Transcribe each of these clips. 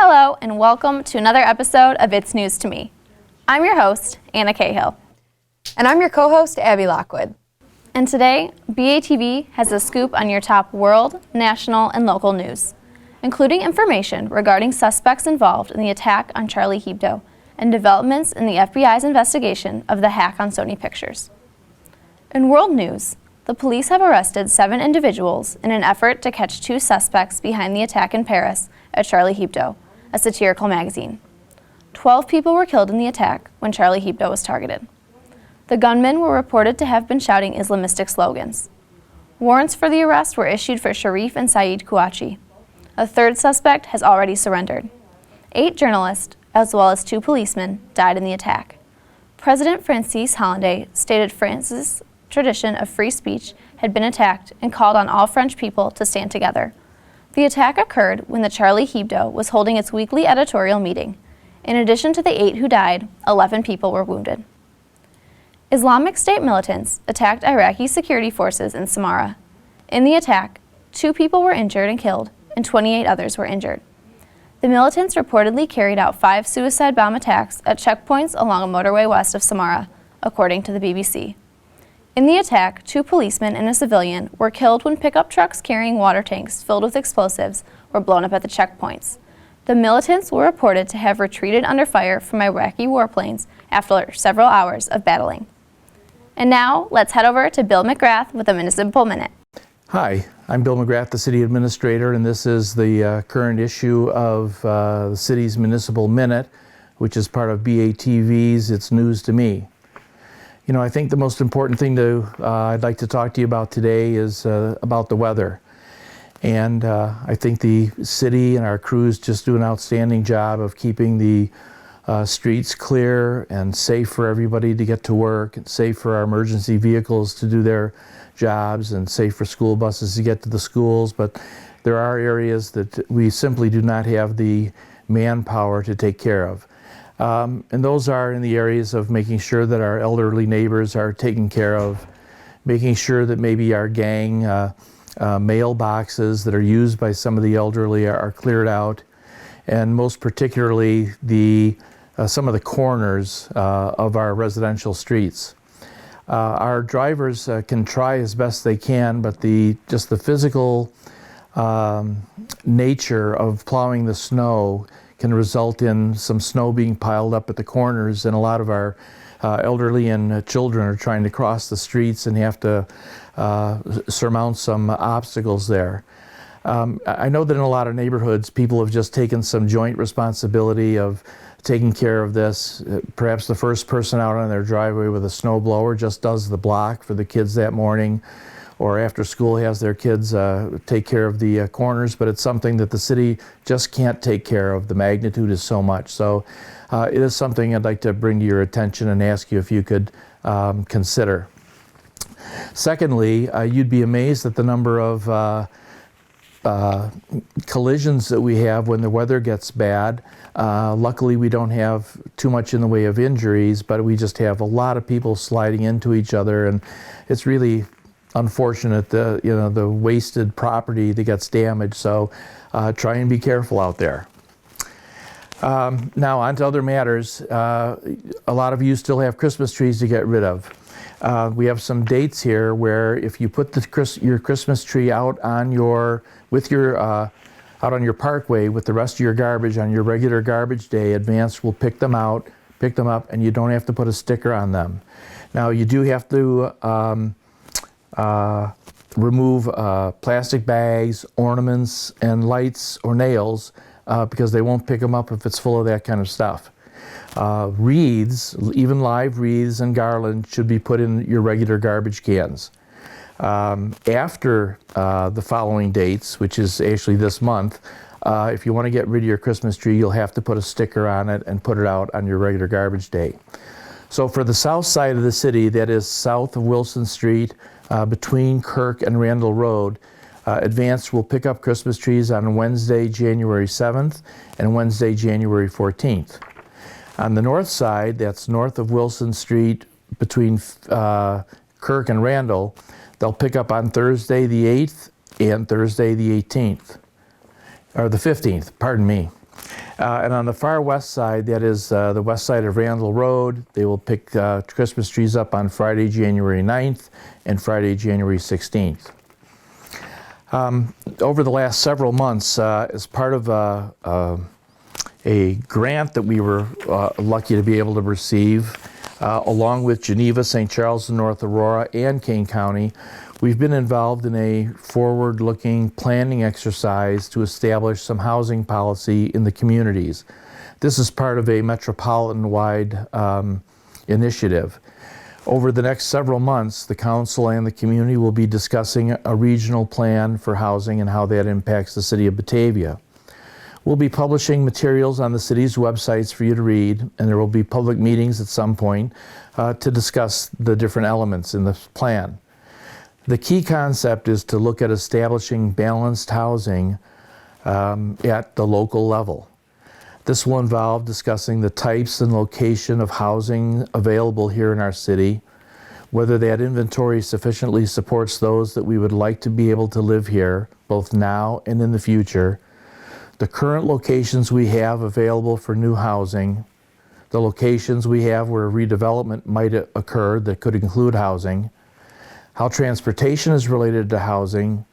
Hello, and welcome to another episode of It's News to Me. I'm your host, Anna Cahill. And I'm your co-host, Abby Lockwood. And today, BATV has a scoop on your top world, national, and local news, including information regarding suspects involved in the attack on Charlie Hebdo and developments in the FBI's investigation of the hack on Sony Pictures. In world news, the police have arrested 7 individuals in an effort to catch 2 suspects behind the attack in Paris at Charlie Hebdo, a satirical magazine. 12 people were killed in the attack when Charlie Hebdo was targeted. The gunmen were reported to have been shouting Islamistic slogans. Warrants for the arrest were issued for Sharif and Saeed Kouachi. A third suspect has already surrendered. 8 journalists, as well as 2 policemen, died in the attack. President Francis Hollande stated France's tradition of free speech had been attacked and called on all French people to stand together. The attack occurred when the Charlie Hebdo was holding its weekly editorial meeting. In addition to the 8 who died, 11 people were wounded. Islamic State militants attacked Iraqi security forces in Samarra. In the attack, 2 people were injured and killed, and 28 others were injured. The militants reportedly carried out 5 suicide bomb attacks at checkpoints along a motorway west of Samarra, according to the BBC. In the attack, 2 policemen and a civilian were killed when pickup trucks carrying water tanks filled with explosives were blown up at the checkpoints. The militants were reported to have retreated under fire from Iraqi warplanes after several hours of battling. And now, let's head over to Bill McGrath with a Municipal Minute. Hi, I'm Bill McGrath, the City Administrator, and this is the current issue of the City's Municipal Minute, which is part of BATV's It's News to Me. You know, I think the most important thing I'd like to talk to you about today is about the weather. And I think the city and our crews just do an outstanding job of keeping the streets clear and safe for everybody to get to work, and safe for our emergency vehicles to do their jobs, and safe for school buses to get to the schools. But there are areas that we simply do not have the manpower to take care of. And those are in the areas of making sure that our elderly neighbors are taken care of, making sure that maybe our gang mailboxes that are used by some of the elderly are cleared out, and most particularly some of the corners of our residential streets. Our drivers can try as best they can, but just the physical nature of plowing the snow can result in some snow being piled up at the corners, and a lot of our elderly and children are trying to cross the streets and have to surmount some obstacles there. I know that in a lot of neighborhoods, people have just taken some joint responsibility of taking care of this. Perhaps the first person out on their driveway with a snow blower just does the block for the kids that morning, or after school has their kids take care of the corners, but it's something that the city just can't take care of. The magnitude is so much. So it is something I'd like to bring to your attention and ask you if you could consider. Secondly, you'd be amazed at the number of collisions that we have when the weather gets bad. Luckily, we don't have too much in the way of injuries, but we just have a lot of people sliding into each other, and it's really unfortunate, the wasted property that gets damaged. So try and be careful out there. Now on to other matters. A lot of you still have Christmas trees to get rid of. We have some dates here where if you put your Christmas tree out on your parkway with the rest of your garbage on your regular garbage day, Advance will pick them up, and you don't have to put a sticker on them. Now you do have to remove plastic bags, ornaments, and lights or nails because they won't pick them up if it's full of that kind of stuff. Wreaths, even live wreaths and garland, should be put in your regular garbage cans. After the following dates, which is actually this month, if you want to get rid of your Christmas tree, you'll have to put a sticker on it and put it out on your regular garbage day. So for the south side of the city, that is south of Wilson Street, between Kirk and Randall Road, Advance will pick up Christmas trees on Wednesday, January 7th and Wednesday, January 14th. On the north side, that's north of Wilson Street between Kirk and Randall, they'll pick up on Thursday the 8th and Thursday the 18th, or the 15th, pardon me. And on the far west side, that is the west side of Randall Road, they will pick Christmas trees up on Friday, January 9th and Friday, January 16th. Over the last several months, as part of a grant that we were lucky to be able to receive, along with Geneva, St. Charles, and North Aurora, and Kane County, we've been involved in a forward-looking planning exercise to establish some housing policy in the communities. This is part of a metropolitan-wide initiative. Over the next several months, the council and the community will be discussing a regional plan for housing and how that impacts the city of Batavia. We'll be publishing materials on the city's websites for you to read, and there will be public meetings at some point to discuss the different elements in this plan. The key concept is to look at establishing balanced housing at the local level. This will involve discussing the types and location of housing available here in our city, whether that inventory sufficiently supports those that we would like to be able to live here, both now and in the future, the current locations we have available for new housing, the locations we have where redevelopment might occur that could include housing, how transportation is related to housing,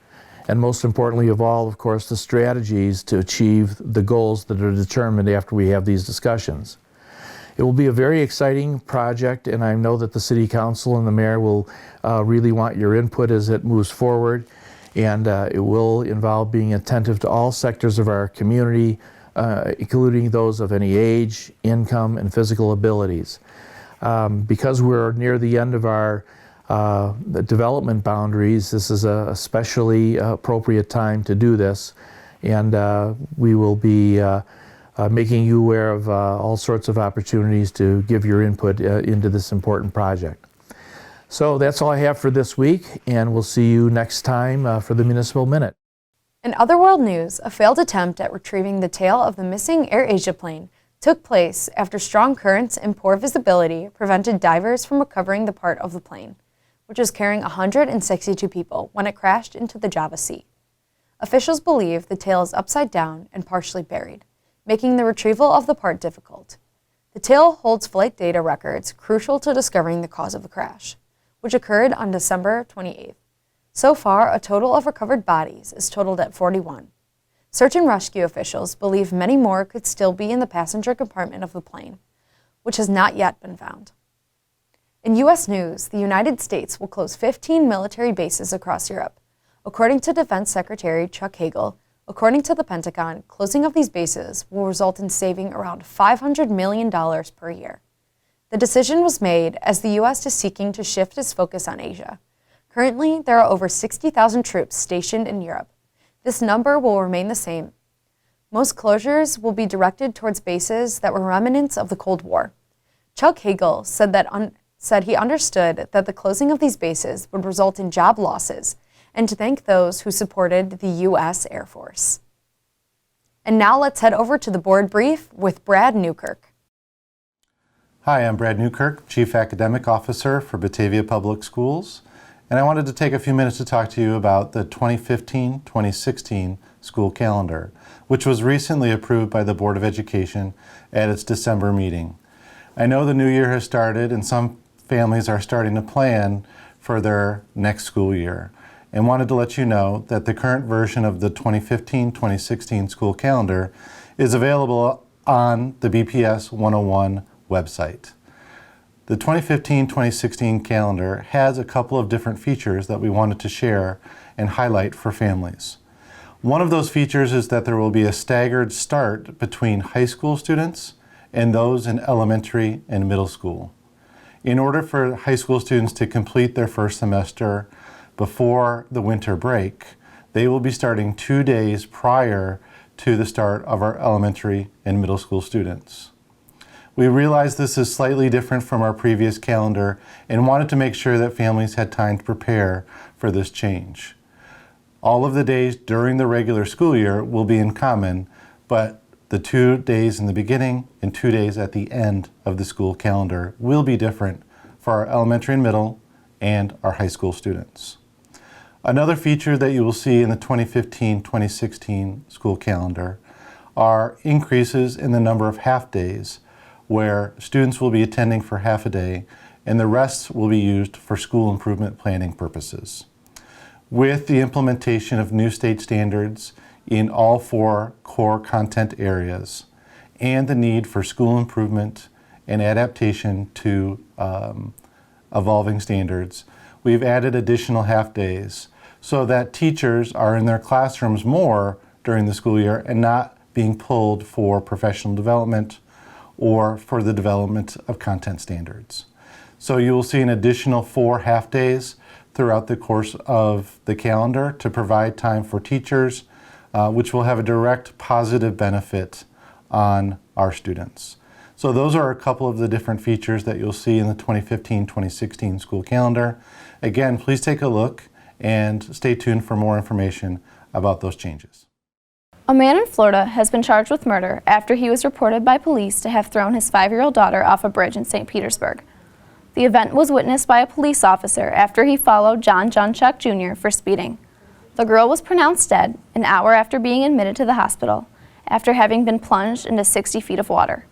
and most importantly of all, of course, the strategies to achieve the goals that are determined after we have these discussions. It will be a very exciting project, and I know that the City Council and the Mayor will really want your input as it moves forward, and it will involve being attentive to all sectors of our community, including those of any age, income, and physical abilities. Because we're near the end of our the development boundaries, this is a especially appropriate time to do this, and we will be making you aware of all sorts of opportunities to give your input into this important project. So that's all I have for this week, and we'll see you next time for the Municipal Minute. In other world news, a failed attempt at retrieving the tail of the missing AirAsia plane took place after strong currents and poor visibility prevented divers from recovering the part of the plane, which was carrying 162 people when it crashed into the Java Sea. Officials believe the tail is upside down and partially buried, making the retrieval of the part difficult. The tail holds flight data records crucial to discovering the cause of the crash, which occurred on December 28th. So far, a total of recovered bodies is totaled at 41. Search and rescue officials believe many more could still be in the passenger compartment of the plane, which has not yet been found. In U.S. news, the United States will close 15 military bases across Europe. According to Defense Secretary Chuck Hagel, according to the Pentagon, closing of these bases will result in saving around $500 million per year. The decision was made as the U.S. is seeking to shift its focus on Asia. Currently, there are over 60,000 troops stationed in Europe. This number will remain the same. Most closures will be directed towards bases that were remnants of the Cold War. Chuck Hagel said he understood that the closing of these bases would result in job losses and to thank those who supported the U.S. Air Force. And now let's head over to the board brief with Brad Newkirk. Hi, I'm Brad Newkirk, Chief Academic Officer for Batavia Public Schools, and I wanted to take a few minutes to talk to you about the 2015-2016 school calendar, which was recently approved by the Board of Education at its December meeting. I know the new year has started and some families are starting to plan for their next school year, and wanted to let you know that the current version of the 2015-2016 school calendar is available on the BPS 101 website. The 2015-2016 calendar has a couple of different features that we wanted to share and highlight for families. One of those features is that there will be a staggered start between high school students and those in elementary and middle school. In order for high school students to complete their first semester before the winter break, they will be starting 2 days prior to the start of our elementary and middle school students. We realize this is slightly different from our previous calendar and wanted to make sure that families had time to prepare for this change. All of the days during the regular school year will be in common, but the 2 days in the beginning and 2 days at the end of the school calendar will be different for our elementary and middle and our high school students. Another feature that you will see in the 2015-2016 school calendar are increases in the number of half days, where students will be attending for half a day and the rest will be used for school improvement planning purposes. With the implementation of new state standards in all 4 core content areas and the need for school improvement and adaptation to evolving standards, we've added additional half days so that teachers are in their classrooms more during the school year and not being pulled for professional development or for the development of content standards. So you will see an additional 4 half days throughout the course of the calendar to provide time for teachers, which will have a direct positive benefit on our students. So those are a couple of the different features that you'll see in the 2015-2016 school calendar. Again, please take a look and stay tuned for more information about those changes. A man in Florida has been charged with murder after he was reported by police to have thrown his 5-year-old daughter off a bridge in St. Petersburg. The event was witnessed by a police officer after he followed John Junchuk Jr. for speeding. The girl was pronounced dead an hour after being admitted to the hospital after having been plunged into 60 feet of water.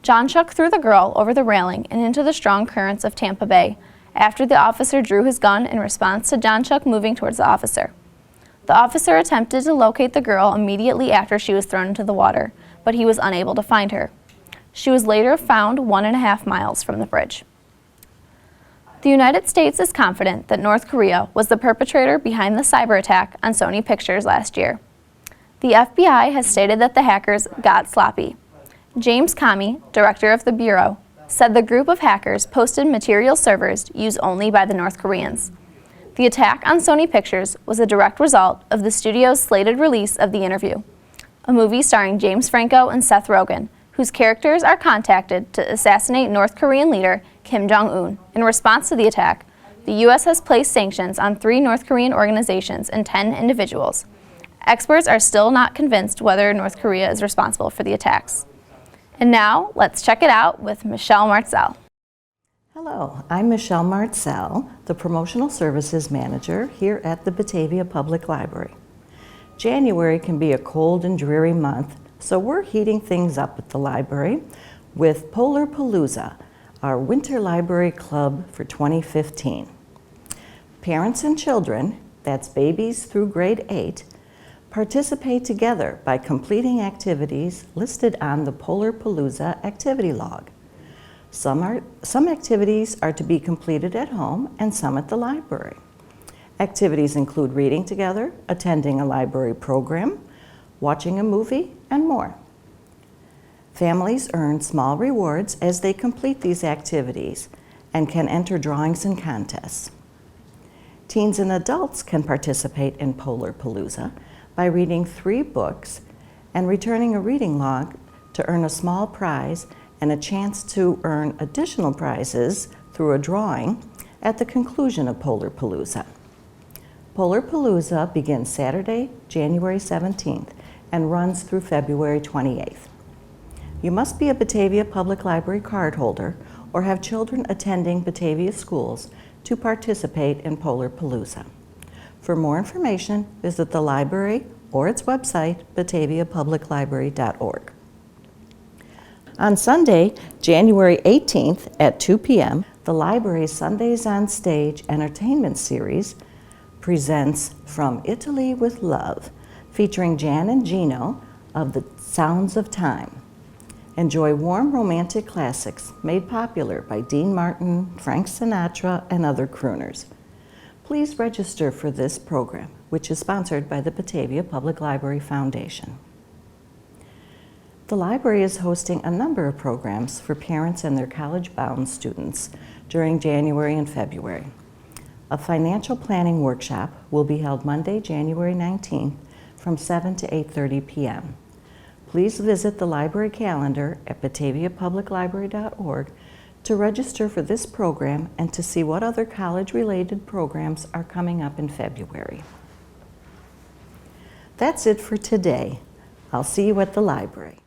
Junchuk threw the girl over the railing and into the strong currents of Tampa Bay after the officer drew his gun in response to Junchuk moving towards the officer. The officer attempted to locate the girl immediately after she was thrown into the water, but he was unable to find her. She was later found 1.5 miles from the bridge. The United States is confident that North Korea was the perpetrator behind the cyber attack on Sony Pictures last year. The FBI has stated that the hackers got sloppy. James Comey, director of the Bureau, said the group of hackers posted material servers used only by the North Koreans. The attack on Sony Pictures was a direct result of the studio's slated release of The Interview, a movie starring James Franco and Seth Rogen, whose characters are contacted to assassinate North Korean leader Kim Jong-un. In response to the attack, the U.S. has placed sanctions on 3 North Korean organizations and 10 individuals. Experts are still not convinced whether North Korea is responsible for the attacks. And now, let's check it out with Michelle Martzell. Hello, I'm Michelle Martzell, the Promotional Services Manager here at the Batavia Public Library. January can be a cold and dreary month, so we're heating things up at the library with Polar Palooza, our winter library club for 2015. Parents and children, that's babies through grade 8, participate together by completing activities listed on the Polar Palooza activity log. Some activities are to be completed at home and some at the library. Activities include reading together, attending a library program, watching a movie, and more. Families earn small rewards as they complete these activities and can enter drawings and contests. Teens and adults can participate in Polar Palooza by reading 3 books and returning a reading log to earn a small prize and a chance to earn additional prizes through a drawing at the conclusion of Polar Palooza. Polar Palooza begins Saturday, January 17th and runs through February 28th. You must be a Batavia Public Library cardholder or have children attending Batavia schools to participate in Polar Palooza. For more information, visit the library or its website, bataviapubliclibrary.org. On Sunday, January 18th at 2 p.m., the library's Sundays on Stage entertainment series presents From Italy with Love, featuring Jan and Gino of the Sounds of Time. Enjoy warm romantic classics made popular by Dean Martin, Frank Sinatra, and other crooners. Please register for this program, which is sponsored by the Batavia Public Library Foundation. The library is hosting a number of programs for parents and their college-bound students during January and February. A financial planning workshop will be held Monday, January 19th from 7 to 8:30 p.m. Please visit the library calendar at bataviapubliclibrary.org to register for this program and to see what other college-related programs are coming up in February. That's it for today. I'll see you at the library.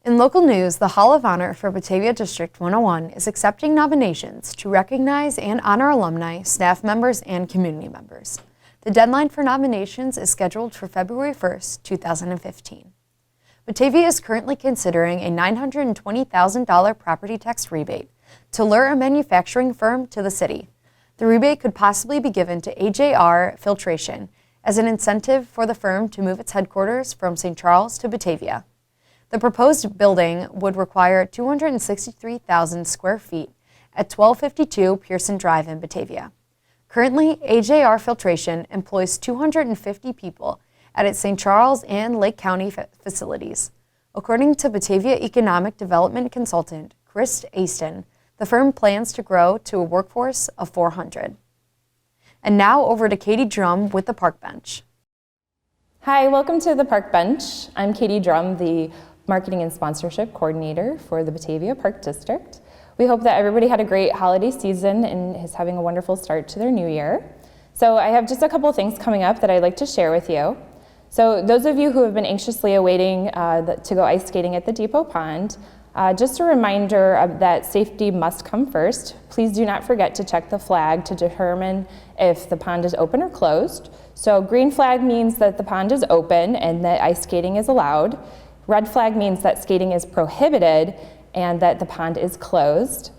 In local news, the Hall of Honor for Batavia District 101 is accepting nominations to recognize and honor alumni, staff members, and community members. The deadline for nominations is scheduled for February 1st, 2015. Batavia is currently considering a $920,000 property tax rebate to lure a manufacturing firm to the city. The rebate could possibly be given to AJR Filtration as an incentive for the firm to move its headquarters from St. Charles to Batavia. The proposed building would require 263,000 square feet at 1252 Pearson Drive in Batavia. Currently, AJR Filtration employs 250 people at its St. Charles and Lake County facilities. According to Batavia Economic Development Consultant Chris Aston, the firm plans to grow to a workforce of 400. And now over to Katie Drum with the Park Bench. Hi, welcome to the Park Bench. I'm Katie Drum, the Marketing and Sponsorship Coordinator for the Batavia Park District. We hope that everybody had a great holiday season and is having a wonderful start to their new year. So I have just a couple things coming up that I'd like to share with you. So those of you who have been anxiously awaiting to go ice skating at the Depot Pond, just a reminder that safety must come first. Please do not forget to check the flag to determine if the pond is open or closed. So green flag means that the pond is open and that ice skating is allowed. Red flag means that skating is prohibited and that the pond is closed.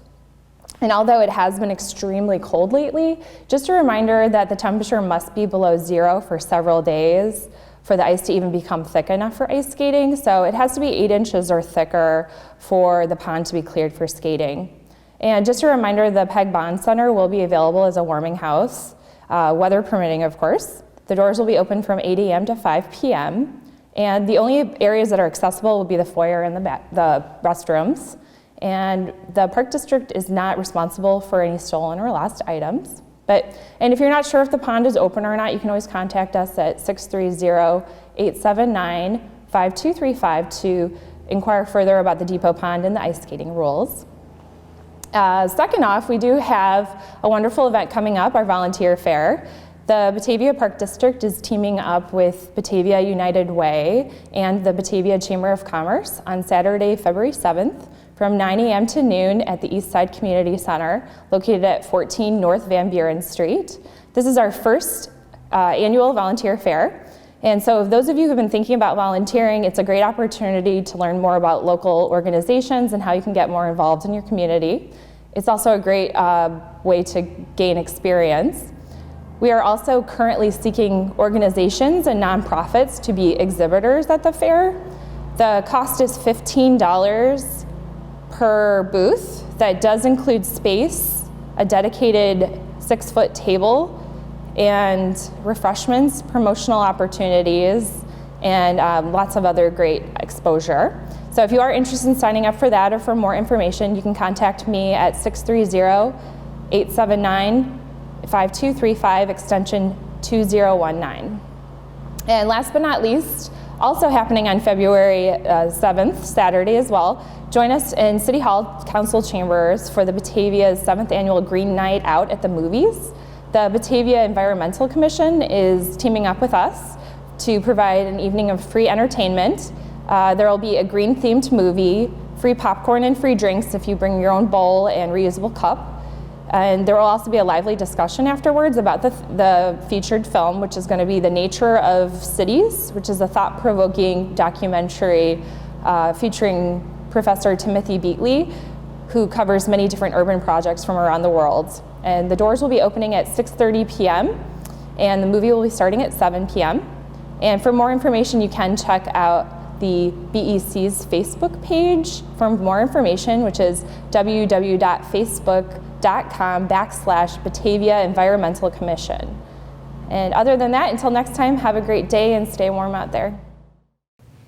And although it has been extremely cold lately, just a reminder that the temperature must be below 0 for several days for the ice to even become thick enough for ice skating. So it has to be 8 inches or thicker for the pond to be cleared for skating. And just a reminder, the Peg Bond Center will be available as a warming house, weather permitting, of course. The doors will be open from 8 a.m. to 5 p.m. And the only areas that are accessible will be the foyer and the restrooms. And the Park District is not responsible for any stolen or lost items. And if you're not sure if the pond is open or not, you can always contact us at 630-879-5235 to inquire further about the Depot Pond and the ice skating rules. Second off, we do have a wonderful event coming up, our volunteer fair. The Batavia Park District is teaming up with Batavia United Way and the Batavia Chamber of Commerce on Saturday, February 7th from 9 a.m. to noon at the Eastside Community Center located at 14 North Van Buren Street. This is our first annual volunteer fair. And so if those of you who have been thinking about volunteering, it's a great opportunity to learn more about local organizations and how you can get more involved in your community. It's also a great way to gain experience. We are also currently seeking organizations and nonprofits to be exhibitors at the fair. The cost is $15 per booth. That does include space, a dedicated 6-foot table, and refreshments, promotional opportunities, and lots of other great exposure. So if you are interested in signing up for that or for more information, you can contact me at 630-879-5235, extension 2019. And last but not least, also happening on February 7th, Saturday as well, join us in City Hall Council Chambers for the Batavia's 7th annual Green Night Out at the Movies. The Batavia Environmental Commission is teaming up with us to provide an evening of free entertainment. There will be a green-themed movie, free popcorn and free drinks if you bring your own bowl and reusable cup. And there will also be a lively discussion afterwards about the featured film, which is going to be The Nature of Cities, which is a thought-provoking documentary featuring Professor Timothy Beatley, who covers many different urban projects from around the world. And the doors will be opening at 6:30 p.m. and the movie will be starting at 7 p.m. And for more information, you can check out the BEC's Facebook page for more information, which is www.facebook.com/Batavia Environmental Commission. And other than that, until next time, have a great day and stay warm out there.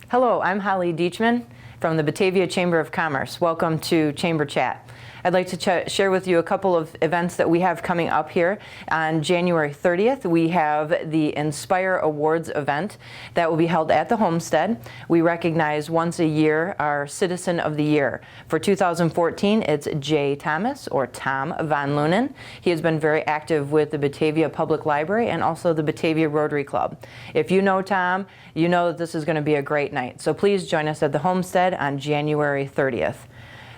Hello, I'm Holly Deachman from the Batavia Chamber of Commerce. Welcome to Chamber Chat. I'd like to share with you a couple of events that we have coming up here. On January 30th, we have the Inspire Awards event that will be held at the Homestead. We recognize once a year our Citizen of the Year. For 2014, it's Jay Thomas, or Tom Von Lunen. He has been very active with the Batavia Public Library and also the Batavia Rotary Club. If you know Tom, you know that this is going to be a great night. So please join us at the Homestead on January 30th.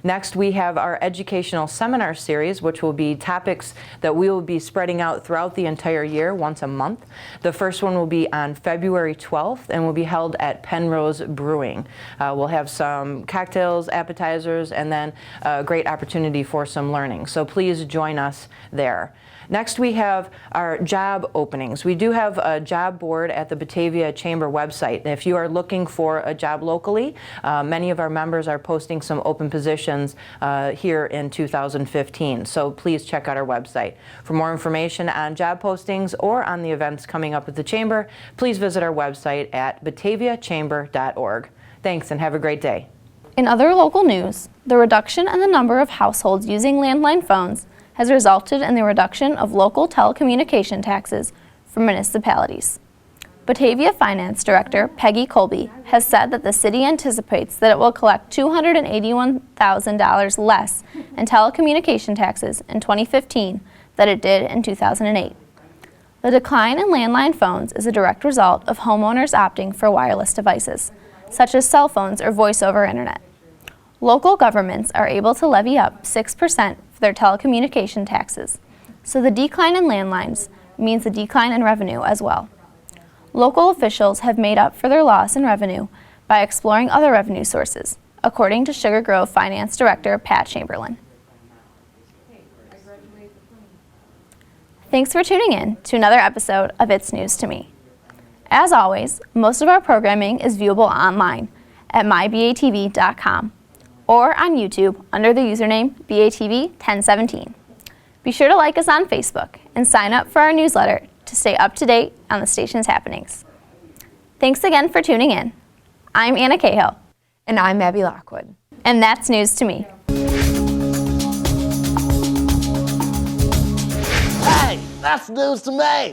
Next, we have our educational seminar series, which will be topics that we will be spreading out throughout the entire year, once a month. The first one will be on February 12th and will be held at Penrose Brewing. We'll have some cocktails, appetizers, and then a great opportunity for some learning. So please join us there. Next, we have our job openings. We do have a job board at the Batavia Chamber website. If you are looking for a job locally, many of our members are posting some open positions here in 2015. So please check out our website. For more information on job postings or on the events coming up at the Chamber, please visit our website at bataviachamber.org. Thanks and have a great day. In other local news, the reduction in the number of households using landline phones has resulted in the reduction of local telecommunication taxes for municipalities. Batavia Finance Director Peggy Colby has said that the city anticipates that it will collect $281,000 less in telecommunication taxes in 2015 than it did in 2008. The decline in landline phones is a direct result of homeowners opting for wireless devices, such as cell phones or voice over internet. Local governments are able to levy up 6% for their telecommunication taxes, so the decline in landlines means a decline in revenue as well. Local officials have made up for their loss in revenue by exploring other revenue sources, according to Sugar Grove Finance Director Pat Chamberlain. Thanks for tuning in to another episode of It's News to Me. As always, most of our programming is viewable online at mybatv.com or on YouTube under the username BATV1017. Be sure to like us on Facebook and sign up for our newsletter to stay up to date on the station's happenings. Thanks again for tuning in. I'm Anna Cahill. And I'm Abby Lockwood. And that's News to Me. Hey, that's news to me.